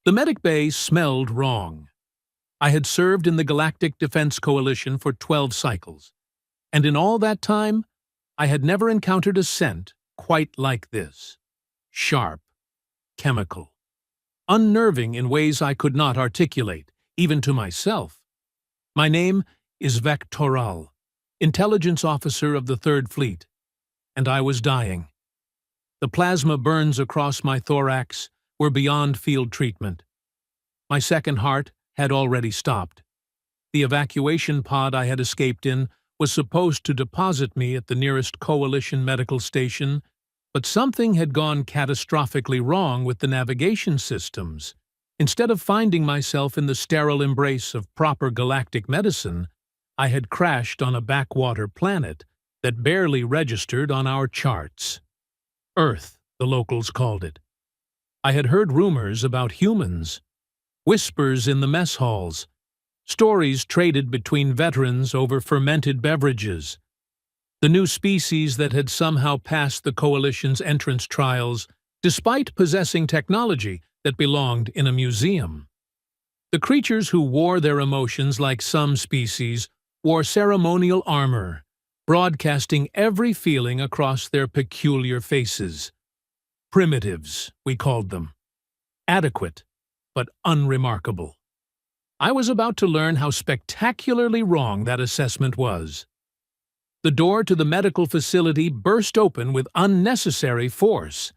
The medic bay smelled wrong. I had served in the Galactic Defense Coalition for 12 cycles, and in all that time, I had never encountered a scent quite like this. Sharp, chemical, unnerving in ways I could not articulate, even to myself. My name is Vectoral, intelligence officer of the 3rd Fleet, and I was dying. The plasma burns across my thorax were beyond field treatment. My second heart had already stopped. The evacuation pod I had escaped in was supposed to deposit me at the nearest Coalition medical station, but something had gone catastrophically wrong with the navigation systems. Instead of finding myself in the sterile embrace of proper galactic medicine, I had crashed on a backwater planet that barely registered on our charts. Earth, the locals called it. I had heard rumors about humans, whispers in the mess halls, stories traded between veterans over fermented beverages. The new species that had somehow passed the Coalition's entrance trials, despite possessing technology that belonged in a museum. The creatures who wore their emotions like some species wore ceremonial armor, broadcasting every feeling across their peculiar faces. Primitives, we called them. Adequate, but unremarkable. I was about to learn how spectacularly wrong that assessment was. The door to the medical facility burst open with unnecessary force.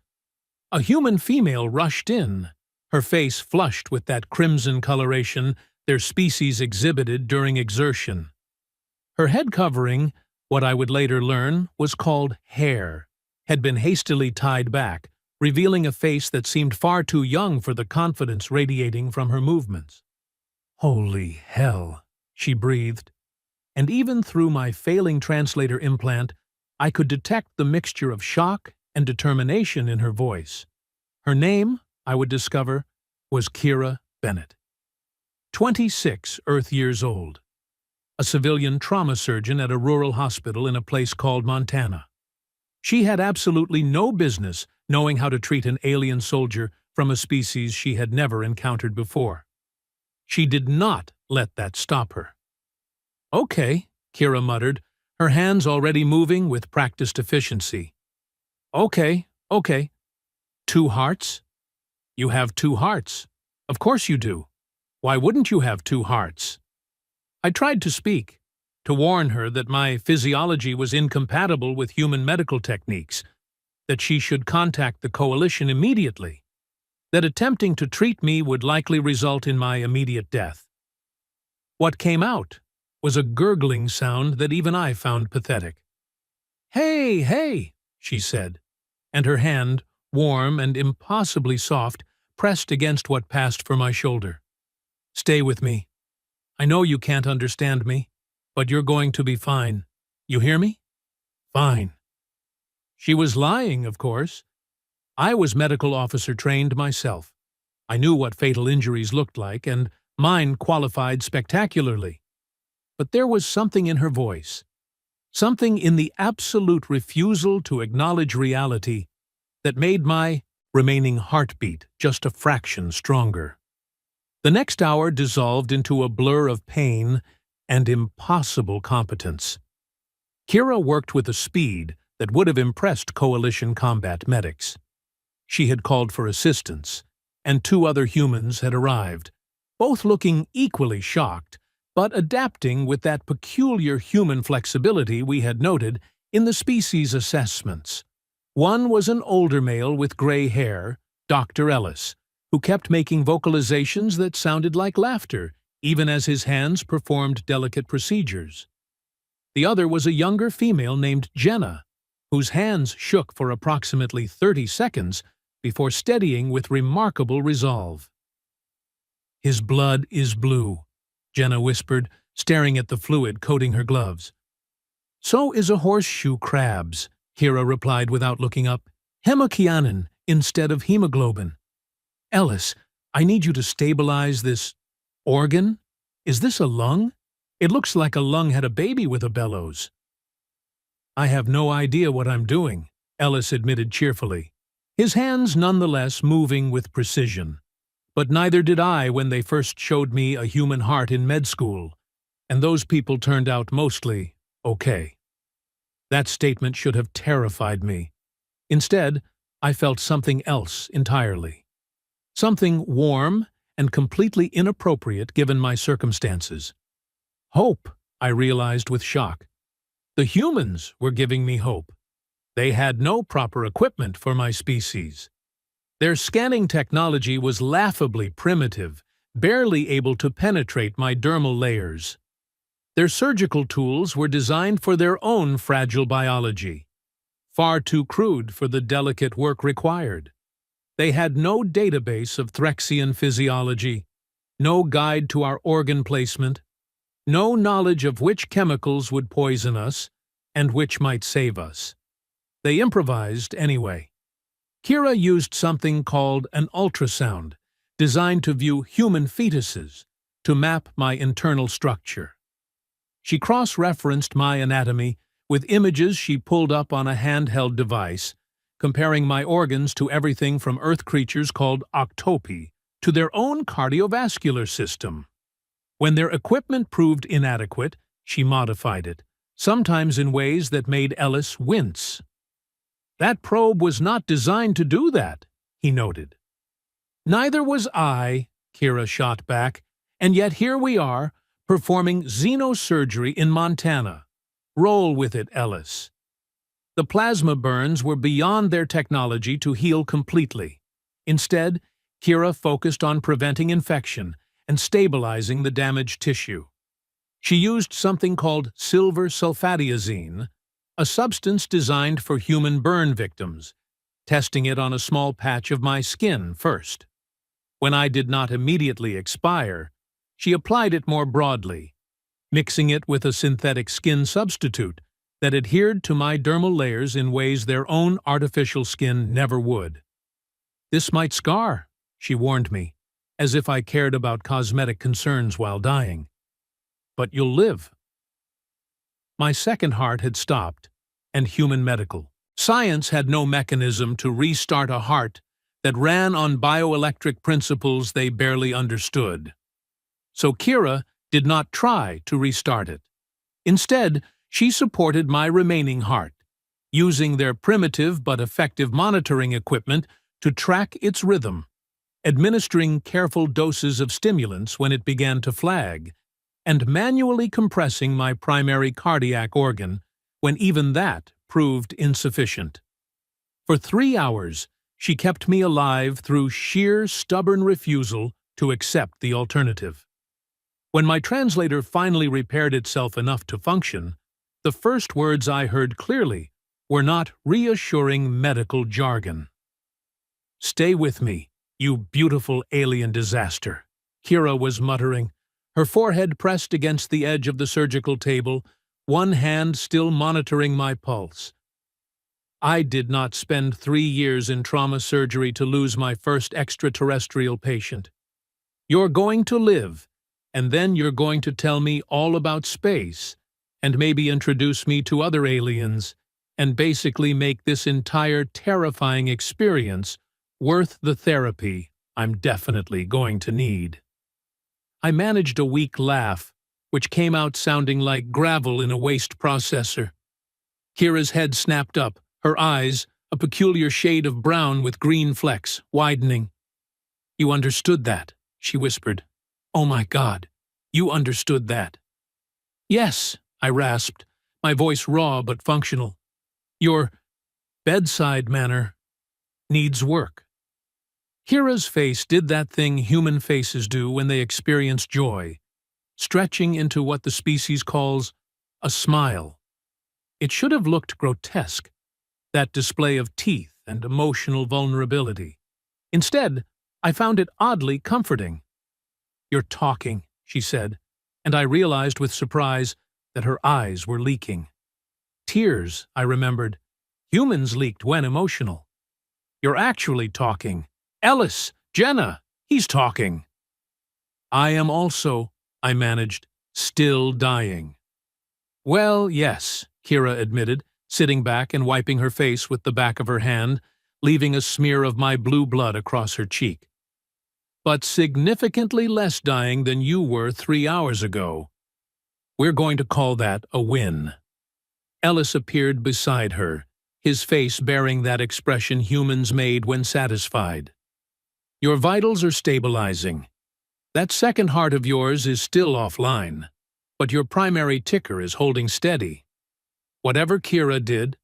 A human female rushed in, her face flushed with that crimson coloration their species exhibited during exertion. Her head covering, what I would later learn was called hair, had been hastily tied back, revealing a face that seemed far too young for the confidence radiating from her movements. "Holy hell," she breathed, and even through my failing translator implant, I could detect the mixture of shock and determination in her voice. Her name, I would discover, was Kira Bennett. 26 Earth years old. A civilian trauma surgeon at a rural hospital in a place called Montana. She had absolutely no business knowing how to treat an alien soldier from a species she had never encountered before. She did not let that stop her. "Okay," Kira muttered, her hands already moving with practiced efficiency. Okay. 2 hearts? You have 2 hearts. Of course you do. Why wouldn't you have 2 hearts? I tried to speak, to warn her that my physiology was incompatible with human medical techniques, that she should contact the Coalition immediately, that attempting to treat me would likely result in my immediate death. What came out was a gurgling sound that even I found pathetic. Hey, she said, and her hand, warm and impossibly soft, pressed against what passed for my shoulder. "Stay with me. I know you can't understand me, but you're going to be fine. You hear me? Fine." She was lying, of course. I was medical officer trained myself. I knew what fatal injuries looked like, and mine qualified spectacularly. But there was something in her voice, something in the absolute refusal to acknowledge reality that made my remaining heartbeat just a fraction stronger. The next hour dissolved into a blur of pain and impossible competence. Kira worked with a speed that would have impressed Coalition combat medics. She had called for assistance, and 2 other humans had arrived, both looking equally shocked, but adapting with that peculiar human flexibility we had noted in the species assessments. One was an older male with gray hair, Dr. Ellis, who kept making vocalizations that sounded like laughter, even as his hands performed delicate procedures. The other was a younger female named Jenna, whose hands shook for approximately 30 seconds before steadying with remarkable resolve. "His blood is blue," Jenna whispered, staring at the fluid coating her gloves. "So is a horseshoe crab's," Kira replied without looking up. "Hemocyanin instead of hemoglobin. Ellis, I need you to stabilize this organ. Is this a lung? It looks like a lung had a baby with a bellows." "I have no idea what I'm doing," Ellis admitted cheerfully, his hands nonetheless moving with precision. But neither did I when they first showed me a human heart in med school, and those people turned out mostly okay. That statement should have terrified me. Instead, I felt something else entirely. Something warm and completely inappropriate given my circumstances. Hope, I realized with shock. The humans were giving me hope. They had no proper equipment for my species. Their scanning technology was laughably primitive, barely able to penetrate my dermal layers. Their surgical tools were designed for their own fragile biology, far too crude for the delicate work required. They had no database of Threxian physiology, no guide to our organ placement, no knowledge of which chemicals would poison us and which might save us. They improvised anyway. Kira used something called an ultrasound, designed to view human fetuses, to map my internal structure. She cross-referenced my anatomy with images she pulled up on a handheld device, comparing my organs to everything from Earth creatures called octopi to their own cardiovascular system. When their equipment proved inadequate, she modified it, sometimes in ways that made Ellis wince. That probe was not designed to do that, he noted. Neither was I, Kira shot back, and yet here we are, performing xenosurgery in Montana. Roll with it, Ellis. The plasma burns were beyond their technology to heal completely. Instead, Kira focused on preventing infection and stabilizing the damaged tissue. She used something called silver sulfadiazine, a substance designed for human burn victims, testing it on a small patch of my skin first. When I did not immediately expire, she applied it more broadly, mixing it with a synthetic skin substitute that adhered to my dermal layers in ways their own artificial skin never would. This might scar, she warned me, as if I cared about cosmetic concerns while dying. But you'll live. My second heart had stopped, and human medical. Science had no mechanism to restart a heart that ran on bioelectric principles they barely understood. So Kira did not try to restart it. Instead, she supported my remaining heart, using their primitive but effective monitoring equipment to track its rhythm, administering careful doses of stimulants when it began to flag, and manually compressing my primary cardiac organ when even that proved insufficient. For 3 hours, she kept me alive through sheer stubborn refusal to accept the alternative. When my translator finally repaired itself enough to function, the first words I heard clearly were not reassuring medical jargon. "Stay with me, you beautiful alien disaster," Kira was muttering, her forehead pressed against the edge of the surgical table, one hand still monitoring my pulse. I did not spend 3 years in trauma surgery to lose my first extraterrestrial patient. You're going to live, and then you're going to tell me all about space, and maybe introduce me to other aliens, and basically make this entire terrifying experience worth the therapy I'm definitely going to need. I managed a weak laugh, which came out sounding like gravel in a waste processor. Kira's head snapped up, her eyes, a peculiar shade of brown with green flecks, widening. "You understood that," she whispered. "Oh my God, you understood that." "Yes," I rasped, my voice raw but functional. "Your bedside manner needs work." Kira's face did that thing human faces do when they experience joy, stretching into what the species calls a smile. It should have looked grotesque, that display of teeth and emotional vulnerability. Instead, I found it oddly comforting. "You're talking," she said, and I realized with surprise that her eyes were leaking. Tears, I remembered. Humans leaked when emotional. "You're actually talking. Ellis, Jenna, he's talking." "I am also," I managed, "still dying." "Well, yes," Kira admitted, sitting back and wiping her face with the back of her hand, leaving a smear of my blue blood across her cheek. but significantly less dying than you were 3 hours ago. We're going to call that a win." Ellis appeared beside her, his face bearing that expression humans made when satisfied. "Your vitals are stabilizing. That second heart of yours is still offline, but your primary ticker is holding steady. Whatever Kira did,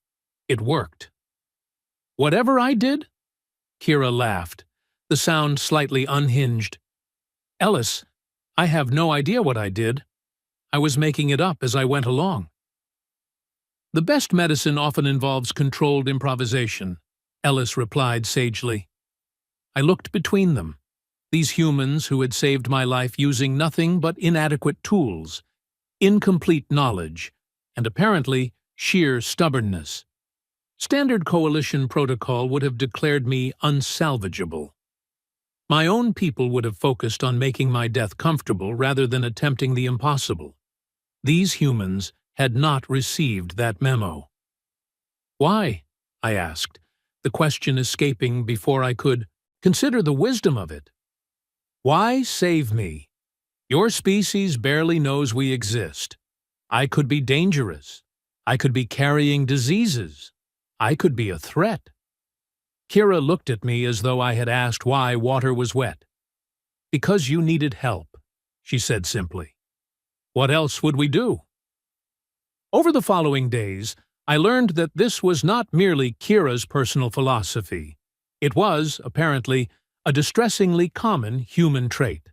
it worked." "Whatever I did?" Kira laughed, the sound slightly unhinged. "Ellis, I have no idea what I did. I was making it up as I went along." "The best medicine often involves controlled improvisation," Ellis replied sagely. I looked between them, these humans who had saved my life using nothing but inadequate tools, incomplete knowledge, and apparently sheer stubbornness. Standard coalition protocol would have declared me unsalvageable. My own people would have focused on making my death comfortable rather than attempting the impossible. These humans had not received that memo. "Why?" I asked, the question escaping before I could consider the wisdom of it. "Why save me? Your species barely knows we exist. I could be dangerous. I could be carrying diseases. I could be a threat." Kira looked at me as though I had asked why water was wet. "Because you needed help," she said simply. "What else would we do?" Over the following days, I learned that this was not merely Kira's personal philosophy. It was, apparently, a distressingly common human trait.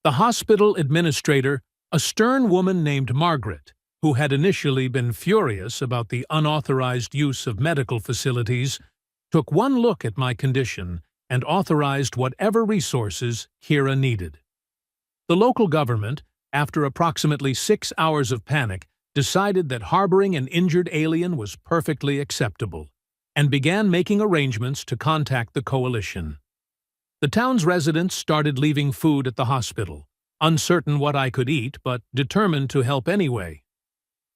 The hospital administrator, a stern woman named Margaret, who had initially been furious about the unauthorized use of medical facilities, took one look at my condition and authorized whatever resources Kira needed. The local government, after approximately 6 hours of panic, decided that harboring an injured alien was perfectly acceptable, and began making arrangements to contact the coalition. The town's residents started leaving food at the hospital, uncertain what I could eat but determined to help anyway.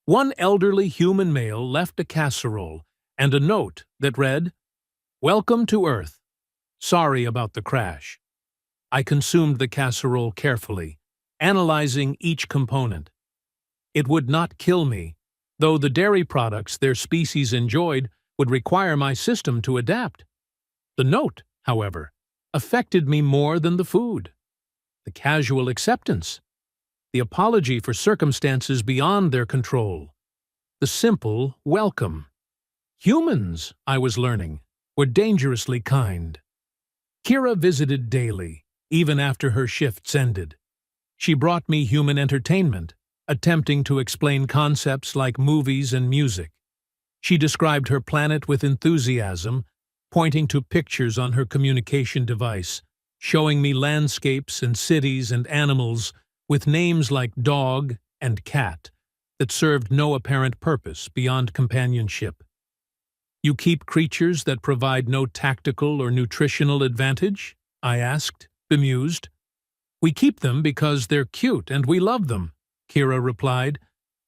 One elderly human male left a casserole and a note that read, "Welcome to Earth. Sorry about the crash." I consumed the casserole carefully, analyzing each component. It would not kill me, though the dairy products their species enjoyed would require my system to adapt. The note, however, affected me more than the food. The casual acceptance, the apology for circumstances beyond their control, the simple welcome. Humans, I was learning, were dangerously kind. Kira visited daily, even after her shifts ended. She brought me human entertainment, attempting to explain concepts like movies and music. She described her planet with enthusiasm, pointing to pictures on her communication device, showing me landscapes and cities and animals with names like dog and cat that served no apparent purpose beyond companionship. "You keep creatures that provide no tactical or nutritional advantage?" I asked, bemused. "We keep them because they're cute and we love them," Kira replied.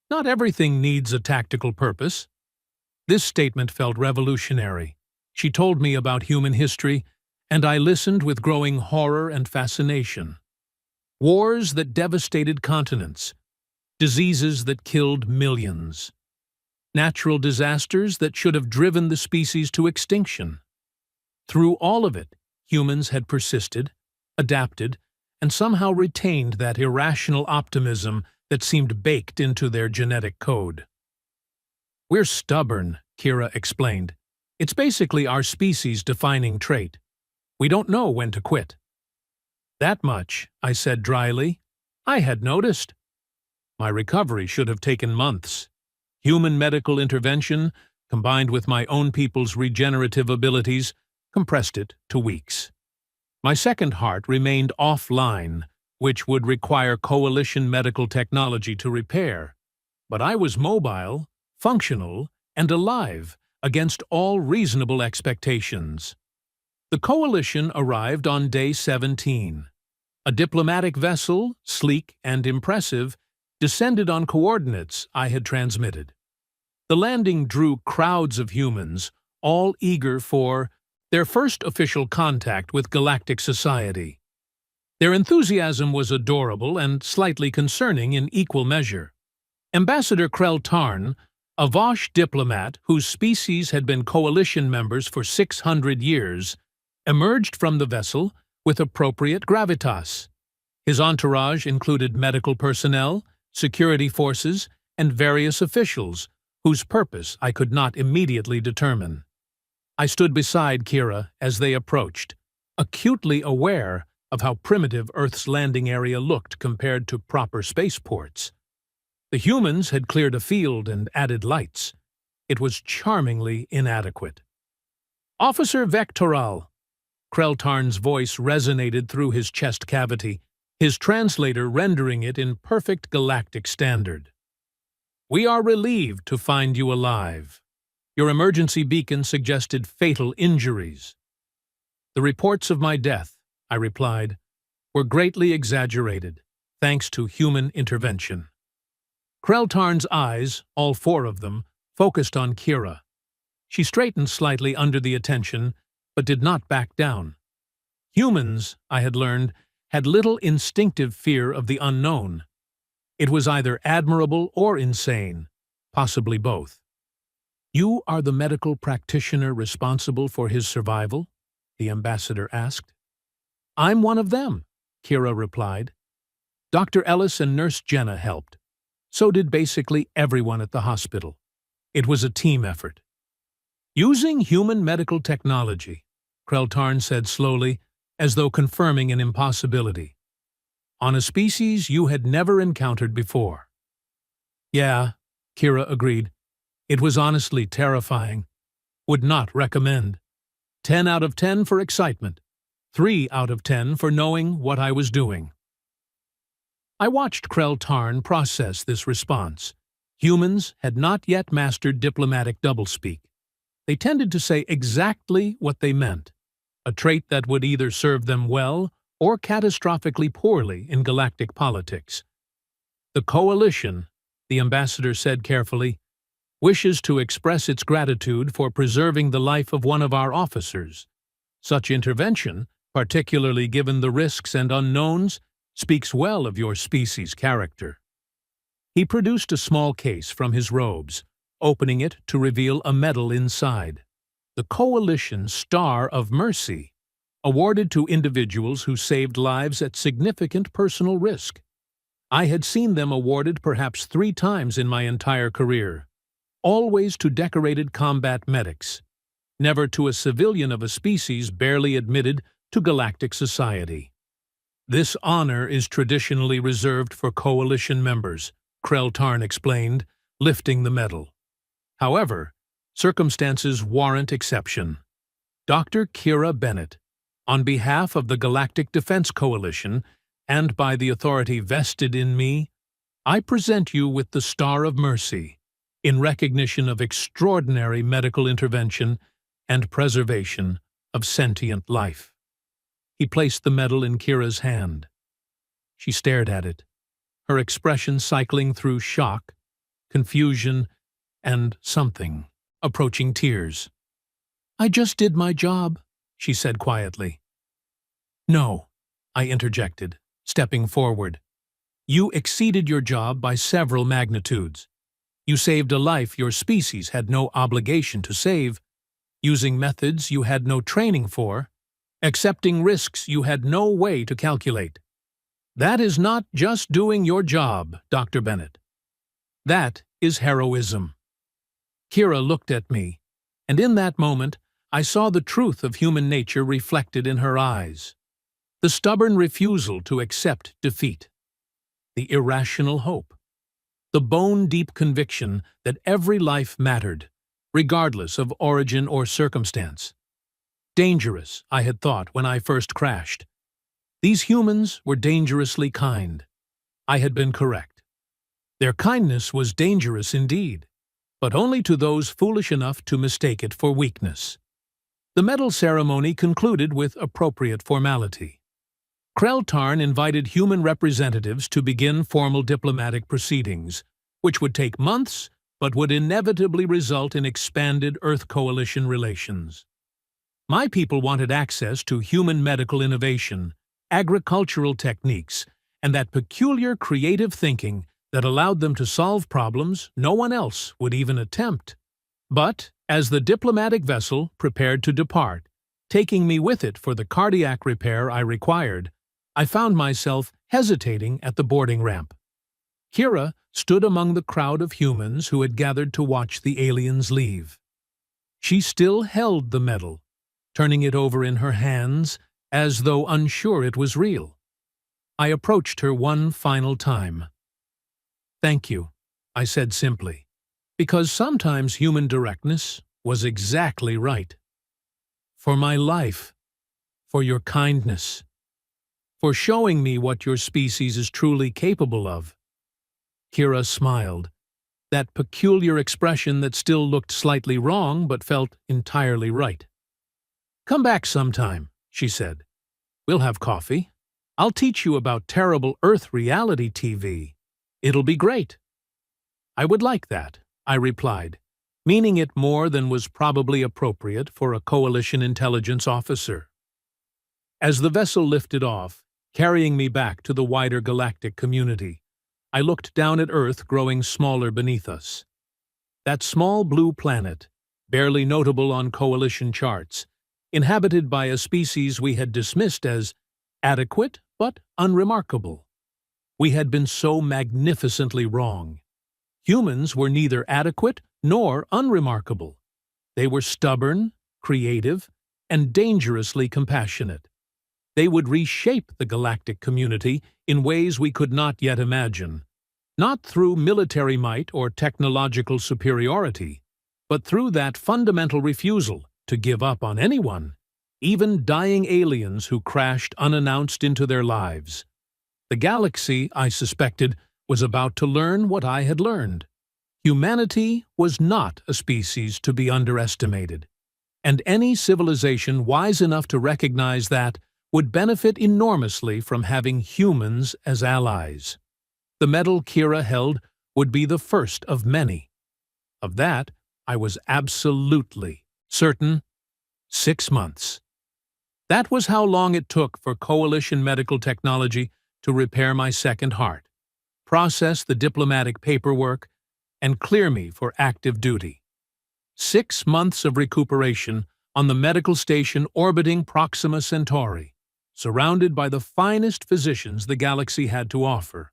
"Not everything needs a tactical purpose." This statement felt revolutionary. She told me about human history, and I listened with growing horror and fascination. Wars that devastated continents, diseases that killed millions, natural disasters that should have driven the species to extinction. Through all of it, humans had persisted, adapted, and somehow retained that irrational optimism that seemed baked into their genetic code. "We're stubborn," Kira explained. "It's basically our species' defining trait. We don't know when to quit." "That much," I said dryly, "I had noticed." My recovery should have taken months. Human medical intervention, combined with my own people's regenerative abilities, compressed it to weeks. My second heart remained offline, which would require coalition medical technology to repair. But I was mobile, functional, and alive against all reasonable expectations. The coalition arrived on day 17. A diplomatic vessel, sleek and impressive, descended on coordinates I had transmitted. The landing drew crowds of humans, all eager for their first official contact with galactic society. Their enthusiasm was adorable and slightly concerning in equal measure. Ambassador Krell Tarn, a Vosh diplomat whose species had been coalition members for 600 years, emerged from the vessel with appropriate gravitas. His entourage included medical personnel, security forces, and various officials, whose purpose I could not immediately determine. I stood beside Kira as they approached, acutely aware of how primitive Earth's landing area looked compared to proper spaceports. The humans had cleared a field and added lights. It was charmingly inadequate. "Officer Vectoral!" Krell Tarn's voice resonated through his chest cavity, his translator rendering it in perfect galactic standard. "We are relieved to find you alive. Your emergency beacon suggested fatal injuries." "The reports of my death," I replied, "were greatly exaggerated, thanks to human intervention." Krell Tarn's eyes, all four of them, focused on Kira. She straightened slightly under the attention, but did not back down. Humans, I had learned, had little instinctive fear of the unknown. It was either admirable or insane, possibly both. "You are the medical practitioner responsible for his survival?" the ambassador asked. "I'm one of them," Kira replied. Dr. Ellis and Nurse Jenna helped. So did basically everyone at the hospital. It was a team effort. "Using human medical technology," Krell Tarn said slowly, as though confirming an impossibility. "On a species you had never encountered before." "Yeah," Kira agreed. "It was honestly terrifying. Would not recommend. 10 out of 10 for excitement. 3 out of 10 for knowing what I was doing." I watched Krell Tarn process this response. Humans had not yet mastered diplomatic doublespeak. They tended to say exactly what they meant, a trait that would either serve them well or catastrophically poorly in galactic politics. "The Coalition," the ambassador said carefully, "wishes to express its gratitude for preserving the life of one of our officers. Such intervention, particularly given the risks and unknowns, speaks well of your species' character." He produced a small case from his robes, opening it to reveal a medal inside. The Coalition Star of Mercy, awarded to individuals who saved lives at significant personal risk. I had seen them awarded perhaps 3 times in my entire career, always to decorated combat medics, never to a civilian of a species barely admitted to galactic society. "This honor is traditionally reserved for Coalition members," Krell Tarn explained, lifting the medal. "However, circumstances warrant exception. Dr. Kira Bennett, on behalf of the Galactic Defense Coalition, and by the authority vested in me, I present you with the Star of Mercy, in recognition of extraordinary medical intervention and preservation of sentient life." He placed the medal in Kira's hand. She stared at it, her expression cycling through shock, confusion, and something approaching tears. "I just did my job," she said quietly. "No," I interjected, stepping forward. "You exceeded your job by several magnitudes. You saved a life your species had no obligation to save, using methods you had no training for, accepting risks you had no way to calculate. That is not just doing your job, Dr. Bennett. That is heroism." Kira looked at me, and in that moment I saw the truth of human nature reflected in her eyes. The stubborn refusal to accept defeat. The irrational hope. The bone-deep conviction that every life mattered, regardless of origin or circumstance. Dangerous, I had thought when I first crashed. These humans were dangerously kind. I had been correct. Their kindness was dangerous indeed, but only to those foolish enough to mistake it for weakness. The medal ceremony concluded with appropriate formality. Krell Tarn invited human representatives to begin formal diplomatic proceedings, which would take months but would inevitably result in expanded Earth Coalition relations. My people wanted access to human medical innovation, agricultural techniques, and that peculiar creative thinking that allowed them to solve problems no one else would even attempt. But, as the diplomatic vessel prepared to depart, taking me with it for the cardiac repair I required, I found myself hesitating at the boarding ramp. Kira stood among the crowd of humans who had gathered to watch the aliens leave. She still held the medal, turning it over in her hands as though unsure it was real. I approached her one final time. "Thank you," I said simply, because sometimes human directness was exactly right. "For my life, for your kindness, for showing me what your species is truly capable of." Kira smiled, that peculiar expression that still looked slightly wrong but felt entirely right. "Come back sometime," she said. "We'll have coffee. I'll teach you about terrible Earth reality TV. It'll be great." "I would like that," I replied, meaning it more than was probably appropriate for a coalition intelligence officer. As the vessel lifted off, carrying me back to the wider galactic community, I looked down at Earth growing smaller beneath us. That small blue planet, barely notable on coalition charts, inhabited by a species we had dismissed as adequate but unremarkable. We had been so magnificently wrong. Humans were neither adequate nor unremarkable. They were stubborn, creative, and dangerously compassionate. They would reshape the galactic community in ways we could not yet imagine, not through military might or technological superiority, but through that fundamental refusal to give up on anyone, even dying aliens who crashed unannounced into their lives. The galaxy, I suspected, was about to learn what I had learned. Humanity was not a species to be underestimated, and any civilization wise enough to recognize that would benefit enormously from having humans as allies. The medal Kira held would be the first of many. Of that, I was absolutely certain. 6 months. That was how long it took for coalition medical technology to repair my second heart, process the diplomatic paperwork, and clear me for active duty. 6 months of recuperation on the medical station orbiting Proxima Centauri, surrounded by the finest physicians the galaxy had to offer,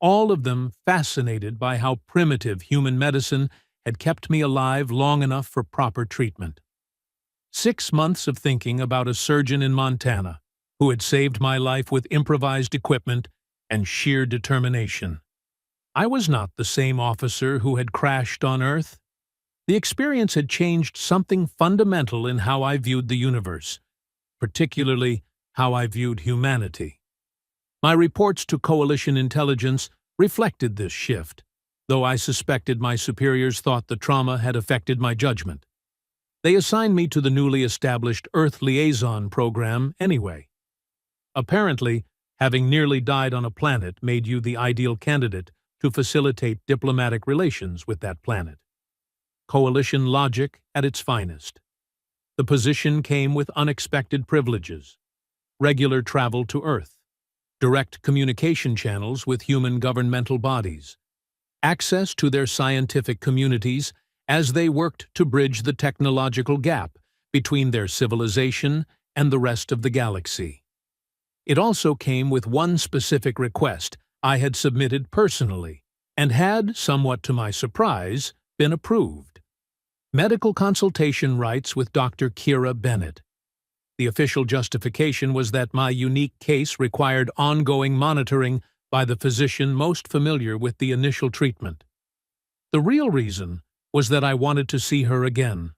all of them fascinated by how primitive human medicine had kept me alive long enough for proper treatment. 6 months of thinking about a surgeon in Montana who had saved my life with improvised equipment and sheer determination. I was not the same officer who had crashed on Earth. The experience had changed something fundamental in how I viewed the universe, particularly how I viewed humanity. My reports to coalition intelligence reflected this shift, though I suspected my superiors thought the trauma had affected my judgment. They assigned me to the newly established Earth Liaison program anyway. Apparently, having nearly died on a planet made you the ideal candidate to facilitate diplomatic relations with that planet. Coalition logic at its finest. The position came with unexpected privileges: regular travel to Earth, direct communication channels with human governmental bodies, access to their scientific communities as they worked to bridge the technological gap between their civilization and the rest of the galaxy. It also came with one specific request I had submitted personally and had, somewhat to my surprise, been approved: medical consultation rights with Dr. Kira Bennett. The official justification was that my unique case required ongoing monitoring by the physician most familiar with the initial treatment. The real reason was that I wanted to see her again,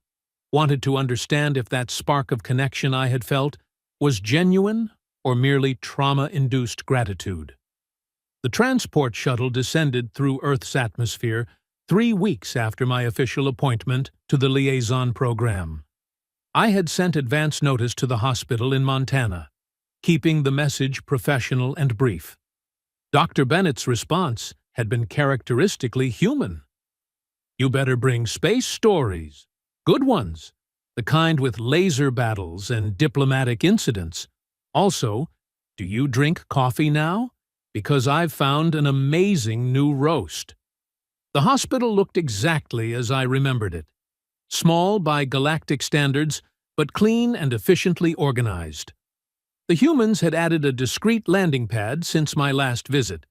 wanted to understand if that spark of connection I had felt was genuine or merely trauma-induced gratitude. The transport shuttle descended through Earth's atmosphere 3 weeks after my official appointment to the liaison program. I had sent advance notice to the hospital in Montana, keeping the message professional and brief. Dr. Bennett's response had been characteristically human. "You better bring space stories, good ones, the kind with laser battles and diplomatic incidents. Also, Do you drink coffee now? Because I've found an amazing new roast. The hospital looked exactly as I remembered it. Small by galactic standards, but clean and efficiently organized. The humans had added a discreet landing pad since my last visit,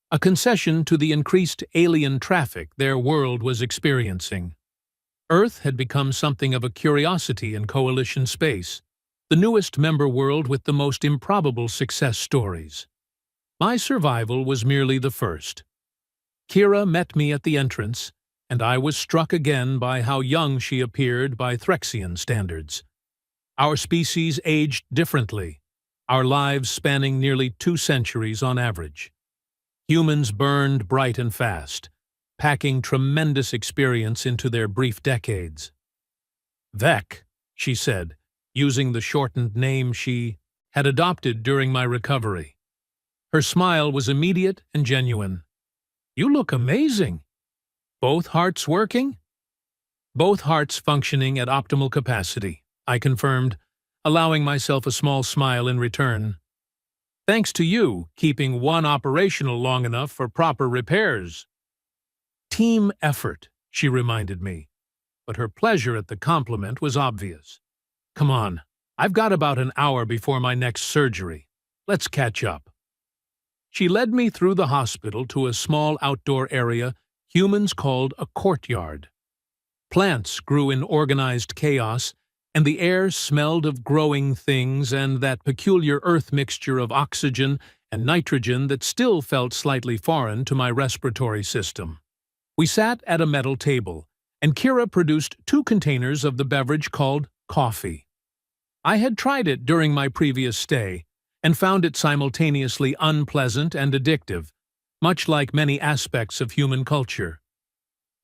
a concession to the increased alien traffic their world was experiencing. Earth had become something of a curiosity in Coalition space, the newest member world with the most improbable success stories. My survival was merely the first. Kira met me at the entrance, and I was struck again by how young she appeared by Threxian standards. Our species aged differently, our lives spanning nearly 2 centuries on average. Humans burned bright and fast, packing tremendous experience into their brief decades. Vec, she said, using the shortened name she had adopted during my recovery. Her smile was immediate and genuine. You look amazing. Both hearts working? Both hearts functioning at optimal capacity, I confirmed, allowing myself a small smile in return. Thanks to you keeping one operational long enough for proper repairs. Team effort, she reminded me, but her pleasure at the compliment was obvious. Come on, I've got about an hour before my next surgery. Let's catch up. She led me through the hospital to a small outdoor area humans called a courtyard. Plants grew in organized chaos, and the air smelled of growing things and that peculiar earth mixture of oxygen and nitrogen that still felt slightly foreign to my respiratory system. We sat at a metal table, and Kira produced 2 containers of the beverage called coffee. I had tried it during my previous stay, and found it simultaneously unpleasant and addictive, much like many aspects of human culture.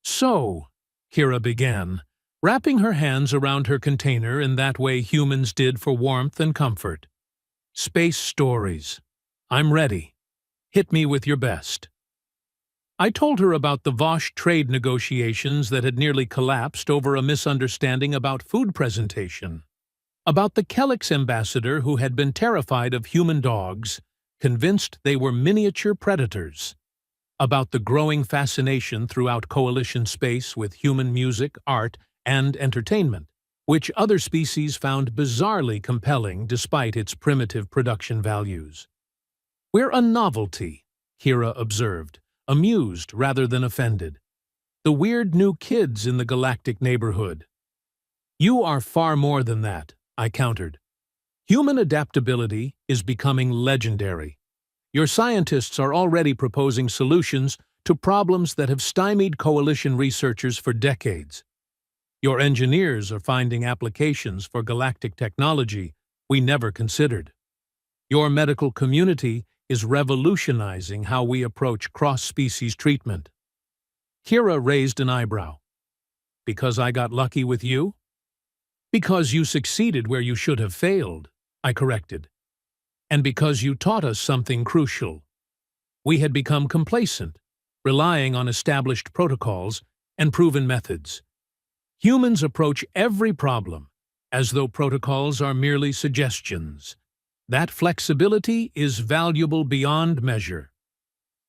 So, Kira began, wrapping her hands around her container in that way humans did for warmth and comfort. Space stories. I'm ready. Hit me with your best. I told her about the Vosh trade negotiations that had nearly collapsed over a misunderstanding about food presentation. About the Kelix ambassador who had been terrified of human dogs, convinced they were miniature predators. About the growing fascination throughout Coalition space with human music, art, and entertainment, which other species found bizarrely compelling despite its primitive production values. We're a novelty, Kira observed, amused rather than offended. The weird new kids in the galactic neighborhood. You are far more than that, I countered. Human adaptability is becoming legendary. Your scientists are already proposing solutions to problems that have stymied Coalition researchers for decades. Your engineers are finding applications for galactic technology we never considered. Your medical community is revolutionizing how we approach cross-species treatment. Kira raised an eyebrow. Because I got lucky with you? Because you succeeded where you should have failed, I corrected. And because you taught us something crucial. We had become complacent, relying on established protocols and proven methods. Humans approach every problem as though protocols are merely suggestions. That flexibility is valuable beyond measure.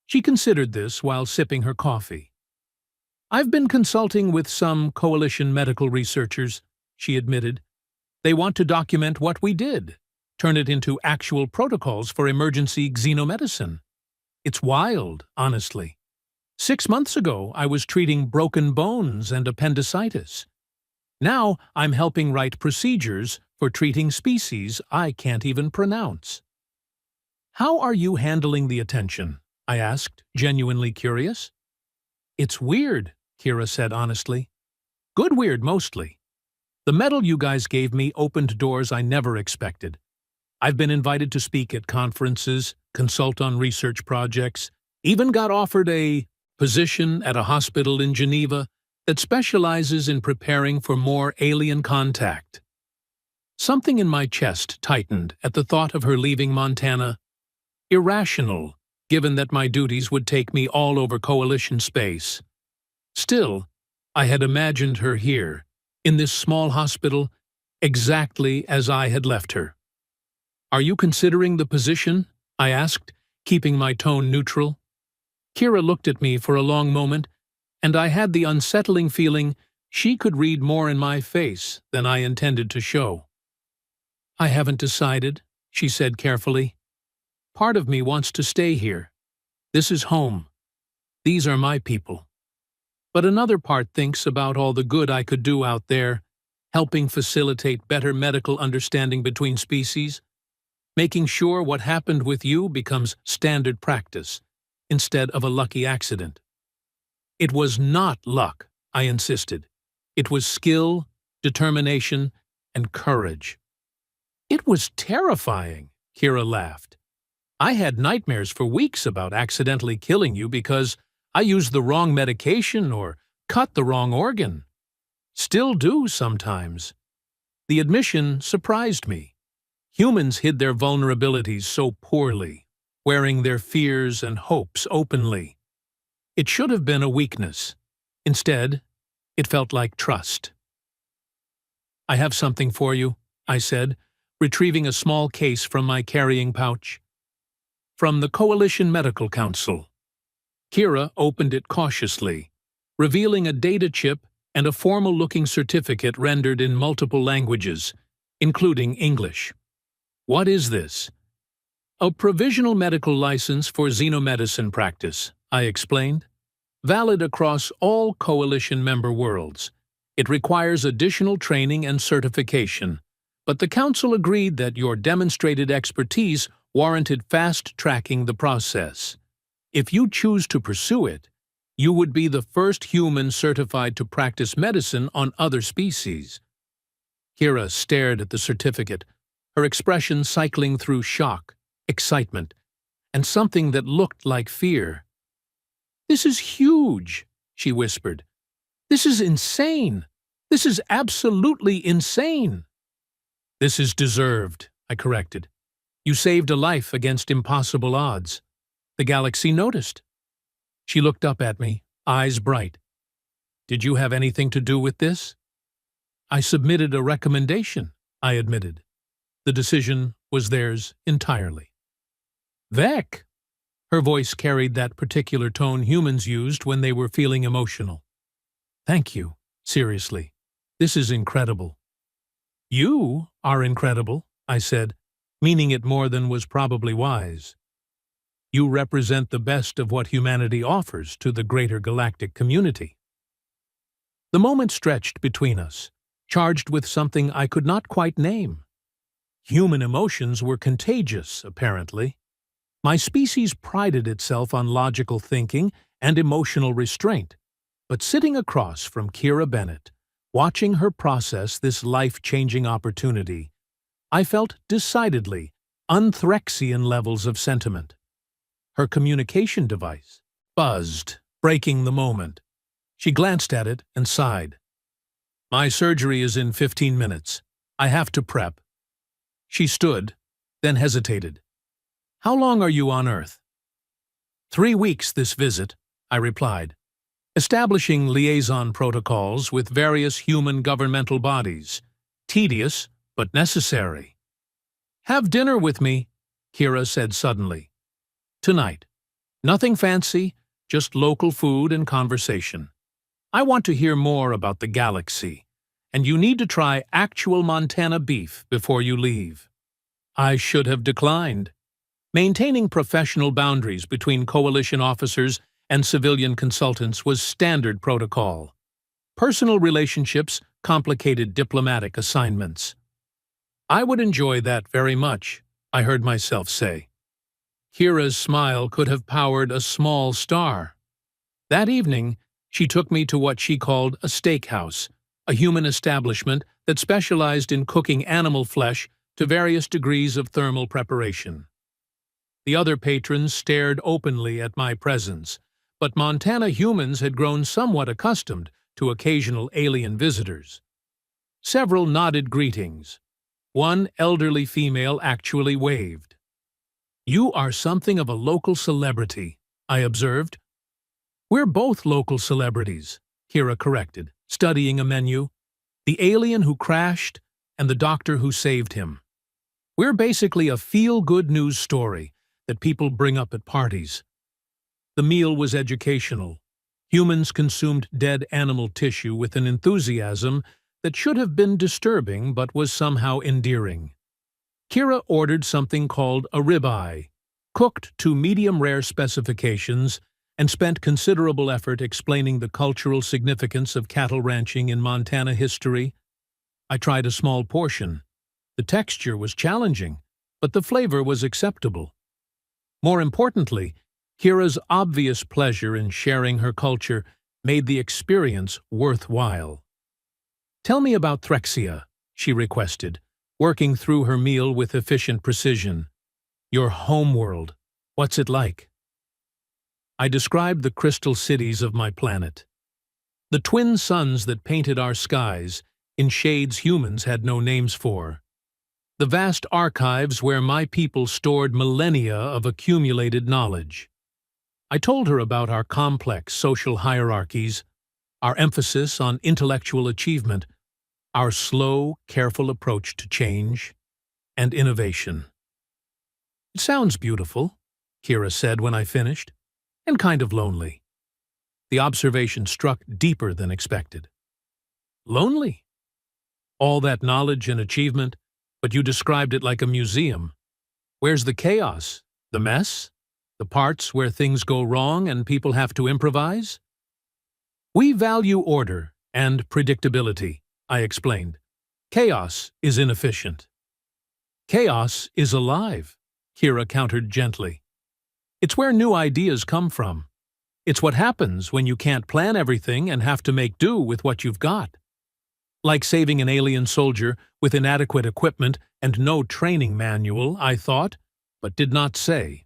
She considered this while sipping her coffee. I've been consulting with some Coalition medical researchers, she admitted. They want to document what we did, turn it into actual protocols for emergency xenomedicine. It's wild, honestly. 6 months ago, I was treating broken bones and appendicitis. Now I'm helping write procedures for treating species I can't even pronounce. How are you handling the attention? I asked, genuinely curious. It's weird, Kira said honestly. Good weird, mostly. The medal you guys gave me opened doors I never expected. I've been invited to speak at conferences, consult on research projects, even got offered a position at a hospital in Geneva that specializes in preparing for more alien contact. Something in my chest tightened at the thought of her leaving Montana. Irrational, given that my duties would take me all over Coalition space. Still, I had imagined her here, in this small hospital, exactly as I had left her. Are you considering the position? I asked, keeping my tone neutral. Kira looked at me for a long moment, and I had the unsettling feeling she could read more in my face than I intended to show. I haven't decided, she said carefully. Part of me wants to stay here. This is home. These are my people. But another part thinks about all the good I could do out there, helping facilitate better medical understanding between species, making sure what happened with you becomes standard practice, instead of a lucky accident. It was not luck, I insisted. It was skill, determination, and courage. It was terrifying, Kira laughed. I had nightmares for weeks about accidentally killing you because I used the wrong medication or cut the wrong organ. Still do sometimes. The admission surprised me. Humans hid their vulnerabilities so poorly, wearing their fears and hopes openly. It should have been a weakness. Instead, it felt like trust. I have something for you, I said, retrieving a small case from my carrying pouch. From the Coalition Medical Council. Kira opened it cautiously, revealing a data chip and a formal-looking certificate rendered in multiple languages, including English. What is this? A provisional medical license for xenomedicine practice, I explained. Valid across all Coalition member worlds. It requires additional training and certification, but the Council agreed that your demonstrated expertise warranted fast-tracking the process. If you choose to pursue it, you would be the first human certified to practice medicine on other species. Kira stared at the certificate, her expression cycling through shock, excitement, and something that looked like fear. "This is huge," she whispered. "This is insane. This is absolutely insane." "This is deserved," I corrected. "You saved a life against impossible odds. The galaxy noticed." She looked up at me, eyes bright. "Did you have anything to do with this?" "I submitted a recommendation," I admitted. The decision was theirs entirely. "Vec!" Her voice carried that particular tone humans used when they were feeling emotional. "Thank you, seriously. This is incredible." "You are incredible," I said, meaning it more than was probably wise. "You represent the best of what humanity offers to the greater galactic community." The moment stretched between us, charged with something I could not quite name. Human emotions were contagious, apparently. My species prided itself on logical thinking and emotional restraint, but sitting across from Kira Bennett, watching her process this life-changing opportunity, I felt decidedly unthrexian levels of sentiment. Her communication device buzzed, breaking the moment. She glanced at it and sighed. "My surgery is in 15 minutes. I have to prep." She stood, then hesitated. "How long are you on Earth?" 3 weeks this visit, I replied, establishing liaison protocols with various human governmental bodies. Tedious, but necessary. "Have dinner with me," Kira said suddenly. "Tonight. Nothing fancy, just local food and conversation. I want to hear more about the galaxy, and you need to try actual Montana beef before you leave." I should have declined. Maintaining professional boundaries between Coalition officers and civilian consultants was standard protocol. Personal relationships complicated diplomatic assignments. "I would enjoy that very much," I heard myself say. Kira's smile could have powered a small star. That evening, she took me to what she called a steakhouse, a human establishment that specialized in cooking animal flesh to various degrees of thermal preparation. The other patrons stared openly at my presence, but Montana humans had grown somewhat accustomed to occasional alien visitors. Several nodded greetings. One elderly female actually waved. "You are something of a local celebrity," I observed. "We're both local celebrities," Kira corrected, studying a menu. "The alien who crashed and the doctor who saved him." We're basically a feel-good news story that people bring up at parties. The meal was educational. Humans consumed dead animal tissue with an enthusiasm that should have been disturbing but was somehow endearing. Kira ordered something called a ribeye, cooked to medium-rare specifications, and spent considerable effort explaining the cultural significance of cattle ranching in Montana history. I tried a small portion. The texture was challenging, but the flavor was acceptable. More importantly, Kira's obvious pleasure in sharing her culture made the experience worthwhile. "Tell me about Threxia," she requested, working through her meal with efficient precision. "Your homeworld, what's it like?" I described the crystal cities of my planet. The twin suns that painted our skies in shades humans had no names for. The vast archives where my people stored millennia of accumulated knowledge. I told her about our complex social hierarchies, our emphasis on intellectual achievement, our slow, careful approach to change and innovation. "It sounds beautiful," Kira said when I finished, "and kind of lonely." The observation struck deeper than expected. "Lonely? All that knowledge and achievement, but you described it like a museum. Where's the chaos, the mess, the parts where things go wrong and people have to improvise?" "We value order and predictability," I explained. "Chaos is inefficient." "Chaos is alive," Kira countered gently. "It's where new ideas come from. It's what happens when you can't plan everything and have to make do with what you've got. Like saving an alien soldier with inadequate equipment and no training manual, I thought, but did not say.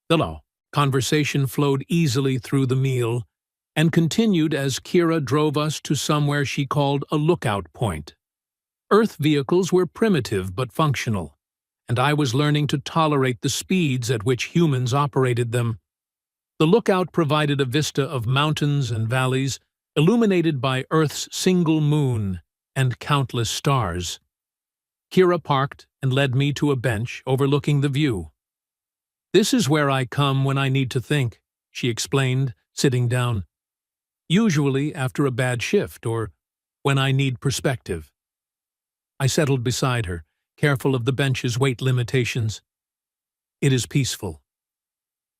The conversation flowed easily through the meal and continued as Kira drove us to somewhere she called a lookout point. Earth vehicles were primitive but functional, and I was learning to tolerate the speeds at which humans operated them. The lookout provided a vista of mountains and valleys, illuminated by Earth's single moon and countless stars. Kira parked and led me to a bench overlooking the view. "This is where I come when I need to think," she explained, sitting down. "Usually after a bad shift or when I need perspective." I settled beside her, careful of the bench's weight limitations. "It is peaceful."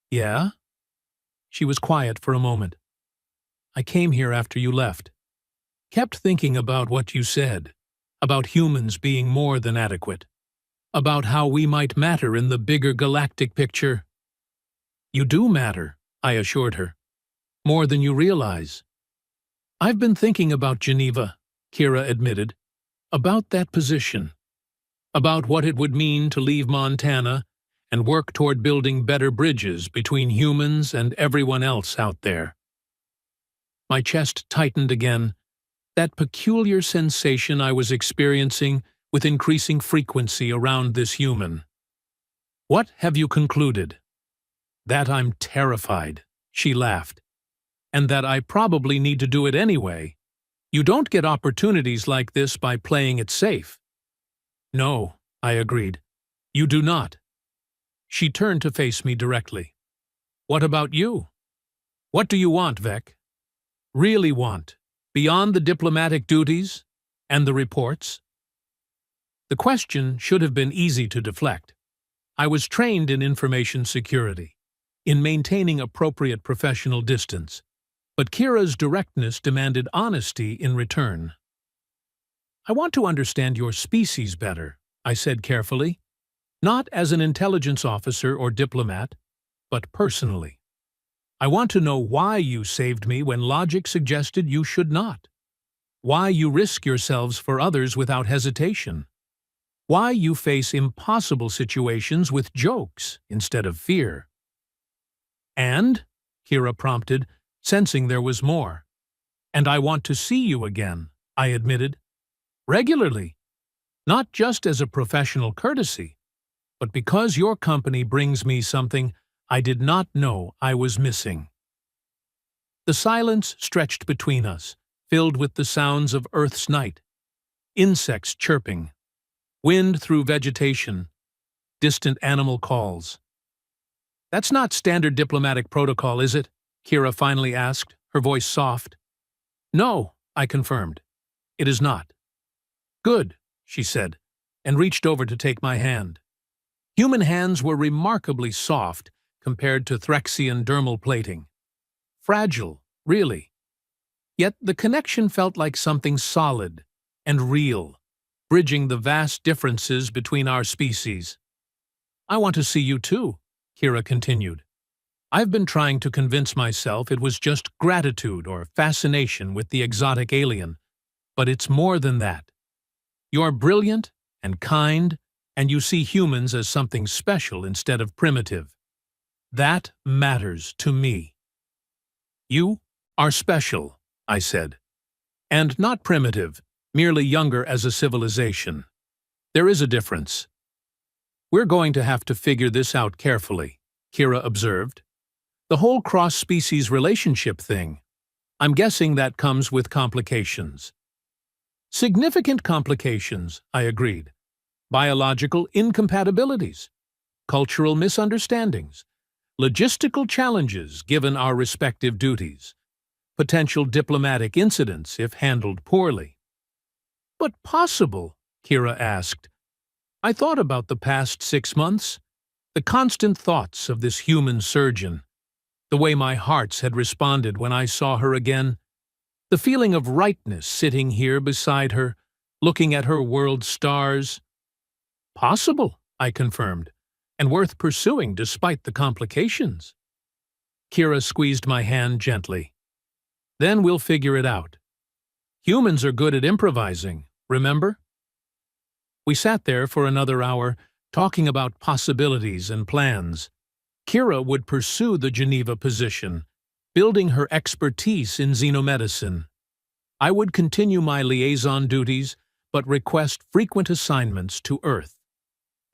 "Yeah?" She was quiet for a moment. "I came here after you left. Kept thinking about what you said, about humans being more than adequate, about how we might matter in the bigger galactic picture." "You do matter," I assured her. "More than you realize." "I've been thinking about Geneva," Kira admitted, "about that position, about what it would mean to leave Montana and work toward building better bridges between humans and everyone else out there." My chest tightened again, that peculiar sensation I was experiencing with increasing frequency around this human. "What have you concluded?" "That I'm terrified," she laughed, "and that I probably need to do it anyway. You don't get opportunities like this by playing it safe." "No," I agreed. "You do not." She turned to face me directly. "What about you? What do you want, Vec? Really want, beyond the diplomatic duties and the reports?" The question should have been easy to deflect. I was trained in information security, in maintaining appropriate professional distance, but Kira's directness demanded honesty in return. "I want to understand your species better," I said carefully. "Not as an intelligence officer or diplomat, but personally. I want to know why you saved me when logic suggested you should not. Why you risk yourselves for others without hesitation. Why you face impossible situations with jokes instead of fear." "And," Kira prompted, sensing there was more. "And I want to see you again," I admitted. "Regularly. Not just as a professional courtesy, but because your company brings me something I did not know I was missing." The silence stretched between us, filled with the sounds of Earth's night. Insects chirping, wind through vegetation, distant animal calls. "That's not standard diplomatic protocol, is it?" Kira finally asked, her voice soft. "No," I confirmed. "It is not." "Good," she said, and reached over to take my hand. Human hands were remarkably soft compared to Threxian dermal plating. Fragile, really. Yet the connection felt like something solid and real, bridging the vast differences between our species. "I want to see you too," Kira continued. "I've been trying to convince myself it was just gratitude or fascination with the exotic alien, but it's more than that. You're brilliant and kind, and you see humans as something special instead of primitive. That matters to me." "You are special," I said. "And not primitive, merely younger as a civilization. There is a difference." "We're going to have to figure this out carefully," Kira observed. "The whole cross-species relationship thing. I'm guessing that comes with complications." "Significant complications," I agreed. "Biological incompatibilities, cultural misunderstandings, logistical challenges given our respective duties, potential diplomatic incidents if handled poorly." "But possible?" Kira asked. I thought about the past 6 months, the constant thoughts of this human surgeon, the way my hearts had responded when I saw her again, the feeling of rightness sitting here beside her, looking at her world stars. "Possible," I confirmed, "and worth pursuing despite the complications." Kira squeezed my hand gently. "Then we'll figure it out. Humans are good at improvising, remember?" We sat there for another hour, talking about possibilities and plans. Kira would pursue the Geneva position, building her expertise in xenomedicine. I would continue my liaison duties, but request frequent assignments to Earth.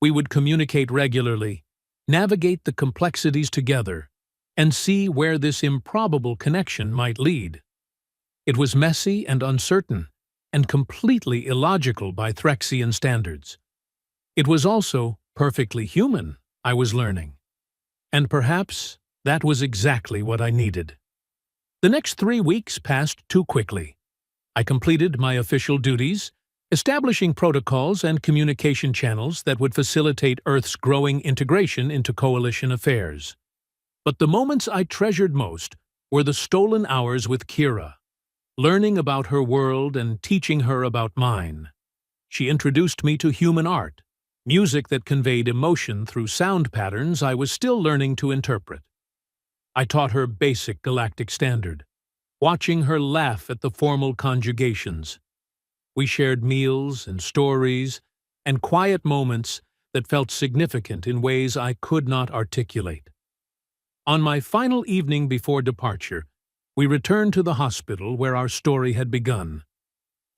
We would communicate regularly, navigate the complexities together, and see where this improbable connection might lead. It was messy and uncertain, and completely illogical by Threxian standards. It was also perfectly human, I was learning. And perhaps that was exactly what I needed. The next 3 weeks passed too quickly. I completed my official duties, establishing protocols and communication channels that would facilitate Earth's growing integration into coalition affairs. But the moments I treasured most were the stolen hours with Kira, learning about her world and teaching her about mine. She introduced me to human art, music that conveyed emotion through sound patterns I was still learning to interpret. I taught her basic galactic standard, watching her laugh at the formal conjugations. We shared meals and stories and quiet moments that felt significant in ways I could not articulate. On my final evening before departure, we returned to the hospital where our story had begun.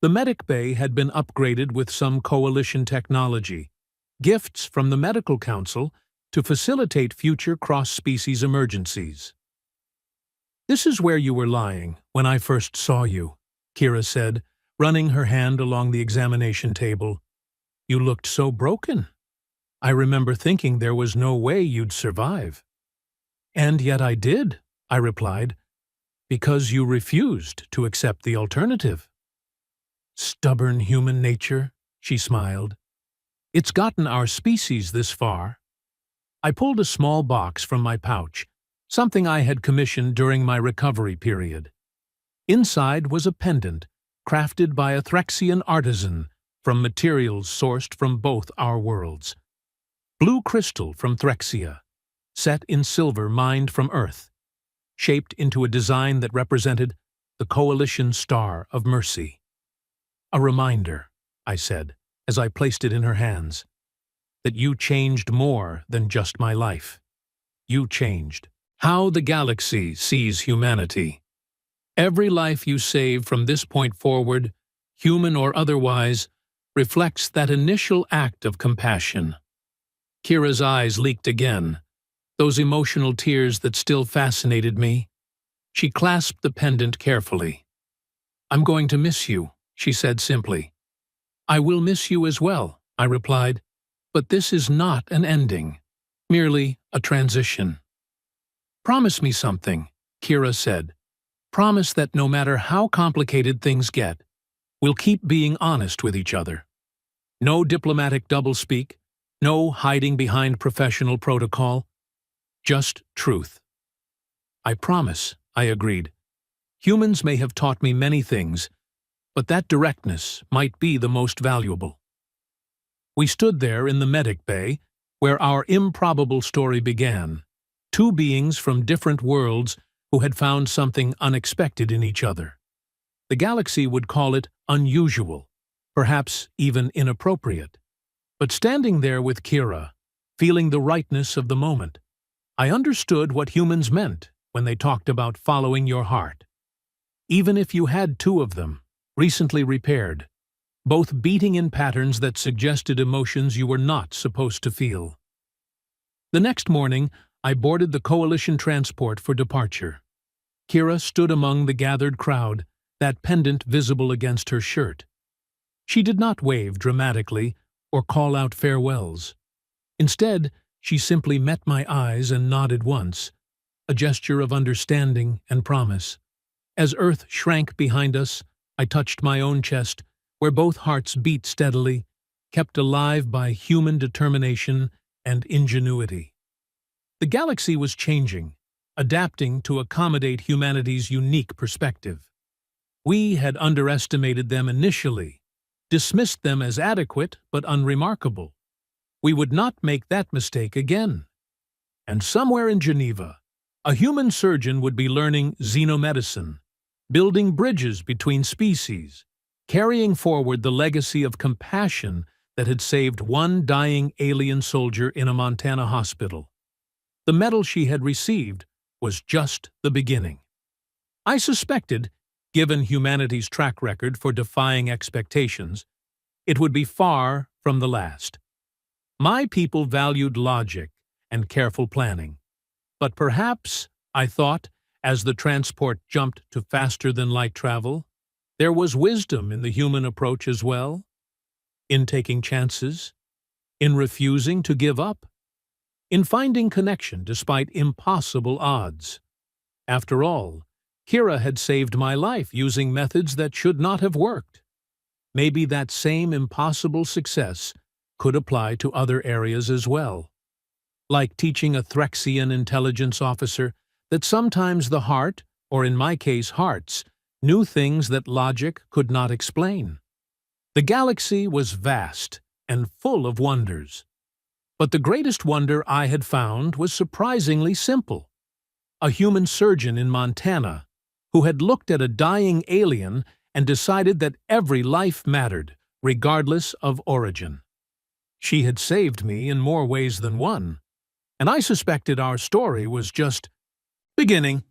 The medic bay had been upgraded with some coalition technology, gifts from the medical council to facilitate future cross-species emergencies. "This is where you were lying when I first saw you," Kira said, running her hand along the examination table. "You looked so broken. I remember thinking there was no way you'd survive." "And yet I did," I replied, "because you refused to accept the alternative." "Stubborn human nature," she smiled. "It's gotten our species this far." I pulled a small box from my pouch, something I had commissioned during my recovery period. Inside was a pendant, crafted by a Threxian artisan from materials sourced from both our worlds. Blue crystal from Threxia, set in silver mined from Earth, shaped into a design that represented the Coalition Star of Mercy. "A reminder," I said, as I placed it in her hands, "that you changed more than just my life. You changed how the galaxy sees humanity. Every life you save from this point forward, human or otherwise, reflects that initial act of compassion." Kira's eyes leaked again, those emotional tears that still fascinated me. She clasped the pendant carefully. "I'm going to miss you," she said simply. "I will miss you as well," I replied. But this is not an ending, merely a transition. "Promise me something," Kira said. "Promise that no matter how complicated things get, we'll keep being honest with each other. No diplomatic doublespeak, no hiding behind professional protocol, just truth." "I promise," I agreed. "Humans may have taught me many things, but that directness might be the most valuable." We stood there in the medic bay, where our improbable story began, two beings from different worlds who had found something unexpected in each other. The galaxy would call it unusual, perhaps even inappropriate. But standing there with Kira, feeling the rightness of the moment, I understood what humans meant when they talked about following your heart. Even if you had two of them, recently repaired, both beating in patterns that suggested emotions you were not supposed to feel. The next morning, I boarded the Coalition transport for departure. Kira stood among the gathered crowd, that pendant visible against her shirt. She did not wave dramatically or call out farewells. Instead, she simply met my eyes and nodded once, a gesture of understanding and promise. As Earth shrank behind us, I touched my own chest, where both hearts beat steadily, kept alive by human determination and ingenuity. The galaxy was changing, adapting to accommodate humanity's unique perspective. We had underestimated them initially, dismissed them as adequate but unremarkable. We would not make that mistake again. And somewhere in Geneva, a human surgeon would be learning xenomedicine, building bridges between species, carrying forward the legacy of compassion that had saved one dying alien soldier in a Montana hospital. The medal she had received was just the beginning. I suspected, given humanity's track record for defying expectations, it would be far from the last. My people valued logic and careful planning. But perhaps, I thought, as the transport jumped to faster-than-light travel, there was wisdom in the human approach as well, in taking chances, in refusing to give up, in finding connection despite impossible odds. After all, Kira had saved my life using methods that should not have worked. Maybe that same impossible success could apply to other areas as well. Like teaching a Threxian intelligence officer that sometimes the heart, or in my case hearts, knew things that logic could not explain. The galaxy was vast and full of wonders. But the greatest wonder I had found was surprisingly simple. A human surgeon in Montana who had looked at a dying alien and decided that every life mattered, regardless of origin. She had saved me in more ways than one, and I suspected our story was just beginning.